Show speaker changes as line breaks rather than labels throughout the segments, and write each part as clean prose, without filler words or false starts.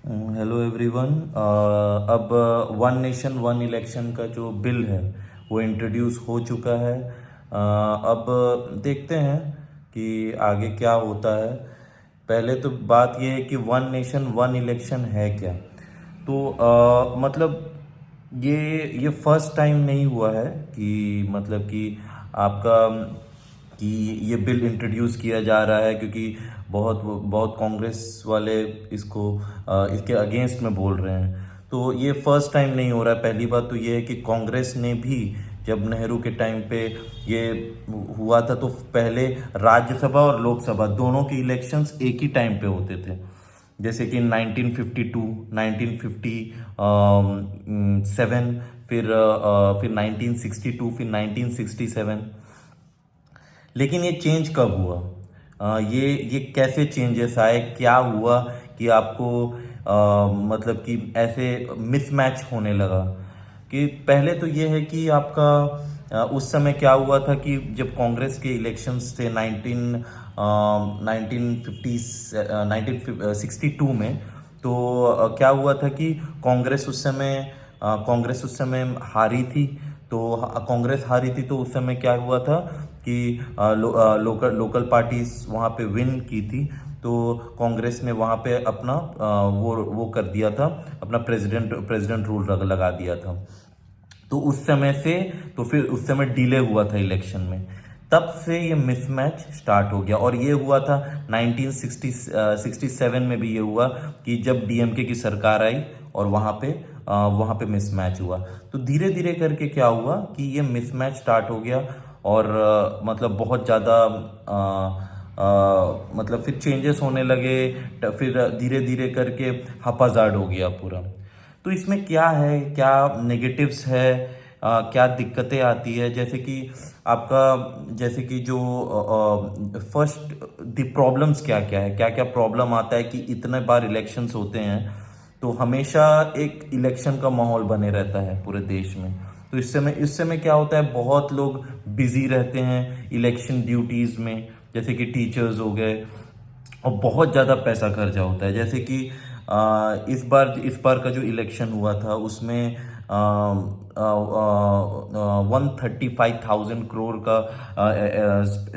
Hello everyone. अब one nation one election का जो बिल है वो इंट्रोड्यूस हो चुका है। अब देखते हैं कि आगे क्या होता है। पहले तो बात ये है कि वन नेशन वन इलेक्शन है क्या। तो मतलब ये फर्स्ट टाइम नहीं हुआ है कि मतलब कि आपका कि ये बिल इंट्रोड्यूस किया जा रहा है, क्योंकि बहुत बहुत कांग्रेस वाले इसको इसके अगेंस्ट में बोल रहे हैं। तो ये फर्स्ट टाइम नहीं हो रहा है। पहली बात तो ये है कि कांग्रेस ने भी जब नेहरू के टाइम पे ये हुआ था तो पहले राज्यसभा और लोकसभा दोनों के इलेक्शंस एक ही टाइम पे होते थे। जैसे कि 1952, 1957, फिर 1962, फिर 1967। लेकिन ये चेंज कब हुआ? ये कैसे चेंजेस आए, क्या हुआ कि आपको मतलब कि ऐसे मिसमैच होने लगा? कि पहले तो ये है कि आपका उस समय क्या हुआ था कि जब कांग्रेस के इलेक्शंस थे 1962 में। तो क्या हुआ था कि कांग्रेस उस समय हारी थी। तो कांग्रेस हारी थी तो उस समय क्या हुआ था कि लोकल पार्टीज वहाँ पे विन की थी। तो कांग्रेस ने वहाँ पे अपना वो कर दिया था, अपना प्रेसिडेंट रूल लगा दिया था। तो उस समय से तो फिर उस समय डिले हुआ था इलेक्शन में। तब से ये मिसमैच स्टार्ट हो गया और ये हुआ था 1967 में भी ये हुआ कि जब डीएमके की सरकार आई और वहाँ पे मिसमैच हुआ। तो धीरे धीरे करके क्या हुआ कि ये मिसमैच स्टार्ट हो गया और मतलब बहुत ज़्यादा मतलब फिर चेंजेस होने लगे। फिर धीरे धीरे करके हपाजार्ड हो गया पूरा। तो इसमें क्या है, क्या नेगेटिव्स है, क्या दिक्कतें आती है? जैसे कि आपका जैसे कि जो फर्स्ट द प्रॉब्लम्स क्या क्या है, क्या क्या प्रॉब्लम आता है कि इतने बार इलेक्शंस होते हैं तो हमेशा एक इलेक्शन का माहौल बने रहता है पूरे देश में। तो इस समय क्या होता है, बहुत लोग बिजी रहते हैं इलेक्शन ड्यूटीज में, जैसे कि टीचर्स हो गए। और बहुत ज़्यादा पैसा खर्चा होता है। जैसे कि इस बार का जो इलेक्शन हुआ था उसमें 135,000 करोड़ का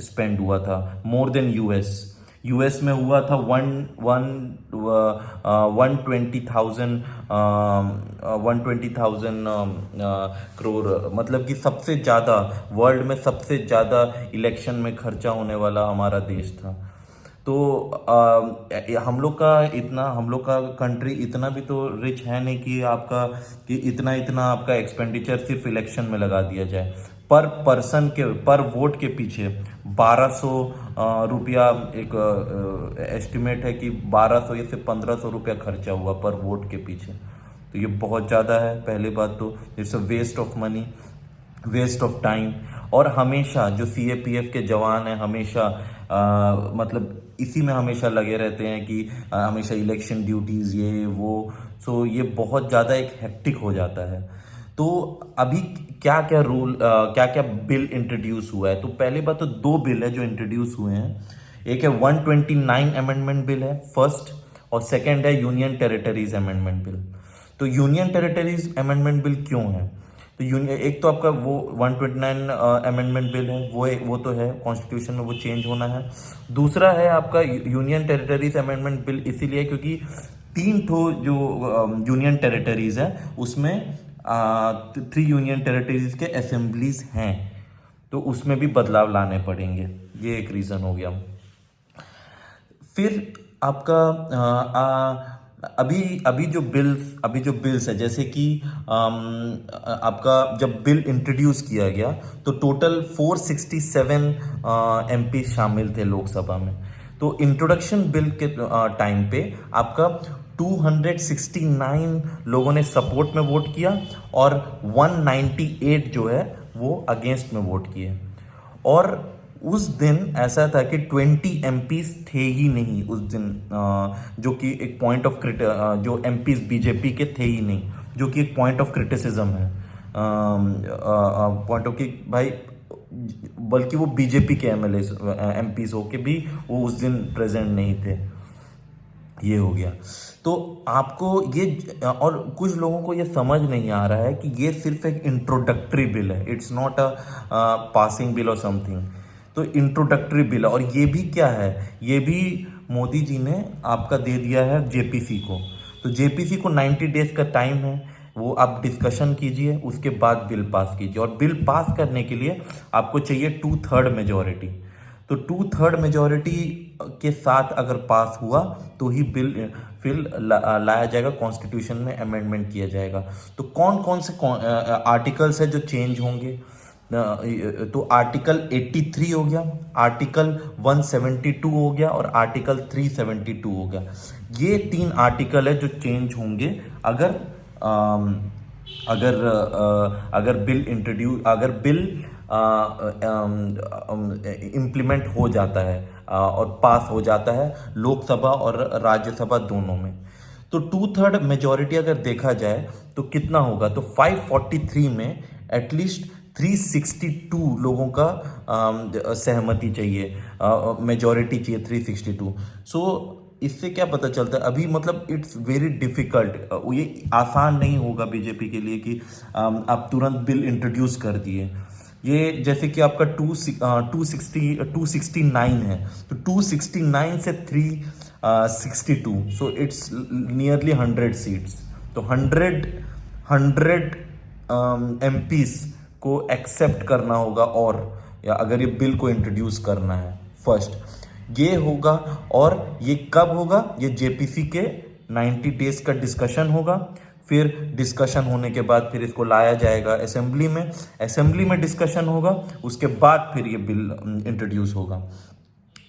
स्पेंड हुआ था, मोर देन यूएस। यूएस में हुआ था वन वन 120,000 करोड़। मतलब कि सबसे ज़्यादा वर्ल्ड में सबसे ज़्यादा इलेक्शन में खर्चा होने वाला हमारा देश था। तो हम लोग का कंट्री इतना भी तो रिच है नहीं कि इतना इतना आपका एक्सपेंडिचर सिर्फ इलेक्शन में लगा दिया जाए। पर पर्सन के पर वोट के पीछे 1200 रुपया एक एस्टिमेट है कि 1200 या से 1500 रुपया खर्चा हुआ पर वोट के पीछे। तो ये बहुत ज़्यादा है। पहली बात तो it's a waste of money, waste of time. और हमेशा जो सीएपीएफ के जवान हैं हमेशा मतलब इसी में हमेशा लगे रहते हैं कि हमेशा इलेक्शन ड्यूटीज ये वो। सो ये बहुत ज़्यादा एक हेक्टिक हो जाता है। तो अभी क्या क्या क्या क्या बिल इंट्रोड्यूस हुआ है? तो पहली बात तो दो बिल है जो इंट्रोड्यूस हुए हैं। एक है 129 अमेंडमेंट बिल है फर्स्ट, और सेकंड है यूनियन टेरिटरीज अमेंडमेंट बिल। तो यूनियन टेरिटरीज अमेंडमेंट बिल क्यों है? तो यूनियन एक तो आपका वो 129 अमेंडमेंट बिल है, वो तो है कॉन्स्टिट्यूशन में वो चेंज होना है। दूसरा है आपका यूनियन टेरिटरीज अमेंडमेंट बिल, इसीलिए क्योंकि तीन ठो जो यूनियन टेरिटरीज है उसमें 3 यूनियन टेरिटरीज के असेंबलीज हैं, तो उसमें भी बदलाव लाने पड़ेंगे। ये एक रीज़न हो गया। फिर आपका अभी अभी जो बिल्स है, जैसे कि आपका जब बिल इंट्रोड्यूस किया गया तो टोटल 467 एमपी शामिल थे लोकसभा में। तो इंट्रोडक्शन बिल के टाइम पे आपका 269 लोगों ने सपोर्ट में वोट किया और 198 जो है वो अगेंस्ट में वोट किए। और उस दिन ऐसा था कि 20 एमपीज थे ही नहीं उस दिन, जो कि एक पॉइंट ऑफ जो एमपीज बीजेपी के थे ही नहीं, जो कि एक पॉइंट ऑफ क्रिटिसिज्म है। पॉइंट ऑफ कि भाई, बल्कि वो बीजेपी के एमएलए एमपीज हो के भी वो उस दिन प्रेजेंट नहीं थे। ये हो गया। तो आपको ये और कुछ लोगों को ये समझ नहीं आ रहा है कि ये सिर्फ एक इंट्रोडक्टरी बिल है, it's not a passing bill और समथिंग। तो इंट्रोडक्टरी बिल है, और ये भी क्या है, ये भी मोदी जी ने आपका दे दिया है जेपीसी को। तो जेपीसी को 90 डेज का टाइम है, वो आप डिस्कशन कीजिए, उसके बाद बिल पास कीजिए। और बिल पास करने के लिए आपको चाहिए 2/3 मेजोरिटी। तो 2/3 मेजोरिटी के साथ अगर पास हुआ तो ही बिल फिर लाया जाएगा, कॉन्स्टिट्यूशन में अमेंडमेंट किया जाएगा। तो कौन कौन से आर्टिकल्स है जो चेंज होंगे, तो आर्टिकल 83 हो गया, आर्टिकल 172 हो गया, और आर्टिकल 372 हो गया। ये 3 आर्टिकल है जो चेंज होंगे अगर अम, अगर बिल इम्प्लीमेंट हो जाता है और पास हो जाता है लोकसभा और राज्यसभा दोनों में। तो 2/3 मेजोरिटी अगर देखा जाए तो कितना होगा, तो 543 में एटलीस्ट 362 लोगों का सहमति चाहिए, मेजोरिटी चाहिए 362। सो इससे क्या पता चलता है अभी, मतलब इट्स वेरी डिफिकल्ट, ये आसान नहीं होगा बीजेपी के लिए कि आप तुरंत बिल इंट्रोड्यूस कर दिए। ये जैसे कि आपका 269 है, तो 269 से 362, सो इट्स नियरली 100 सीट्स। तो 100 एमपीज को एक्सेप्ट करना होगा, और या अगर ये बिल को इंट्रोड्यूस करना है फर्स्ट ये होगा। और ये कब होगा, ये जेपीसी के 90 डेज का डिस्कशन होगा। फिर डिस्कशन होने के बाद फिर इसको लाया जाएगा असेंबली में डिस्कशन होगा, उसके बाद फिर ये बिल इंट्रोड्यूस होगा।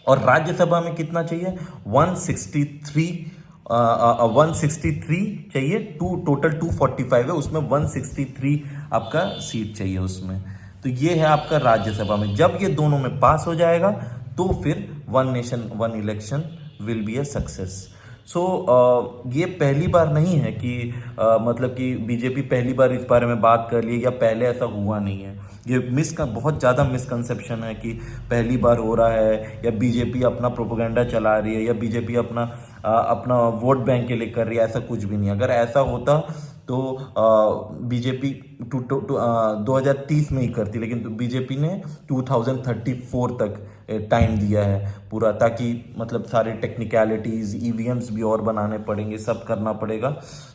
और राज्यसभा में कितना चाहिए, 163 चाहिए, टोटल 245 है, उसमें 163 आपका सीट चाहिए उसमें। तो ये है आपका राज्यसभा में। जब ये दोनों में पास हो जाएगा तो फिर one nation one election will be a success. So ये पहली बार नहीं है कि मतलब कि बीजेपी पहली बार इस बारे में बात कर ली, या पहले ऐसा हुआ नहीं है। ये बहुत ज़्यादा मिसकंसेप्शन है कि पहली बार हो रहा है, या बीजेपी अपना प्रोपेगेंडा चला रही है, या बीजेपी अपना वोट बैंक के लिए कर रही है। ऐसा कुछ भी नहीं। अगर ऐसा होता तो बीजेपी 2030 में ही करती, लेकिन बीजेपी ने 2034 तक टाइम दिया है पूरा, ताकि मतलब सारे टेक्निकलिटीज, ईवीएम्स भी और बनाने पड़ेंगे, सब करना पड़ेगा।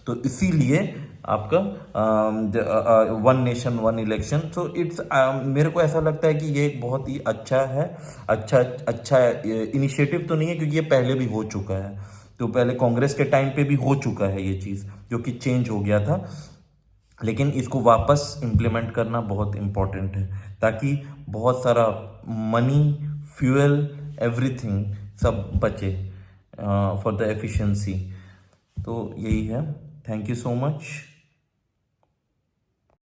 तो इसीलिए आपका वन नेशन वन इलेक्शन। तो इट्स मेरे को ऐसा लगता है कि ये एक बहुत ही अच्छा इनिशिएटिव तो नहीं है, क्योंकि ये पहले भी हो चुका है। तो पहले कांग्रेस के टाइम पे भी हो चुका है ये चीज़, जो कि चेंज हो गया था। लेकिन इसको वापस इम्प्लीमेंट करना बहुत इम्पोर्टेंट है, ताकि बहुत सारा मनी, फ्यूल, एवरीथिंग सब बचे फॉर द एफिशिएंसी। तो यही है। Thank you so much.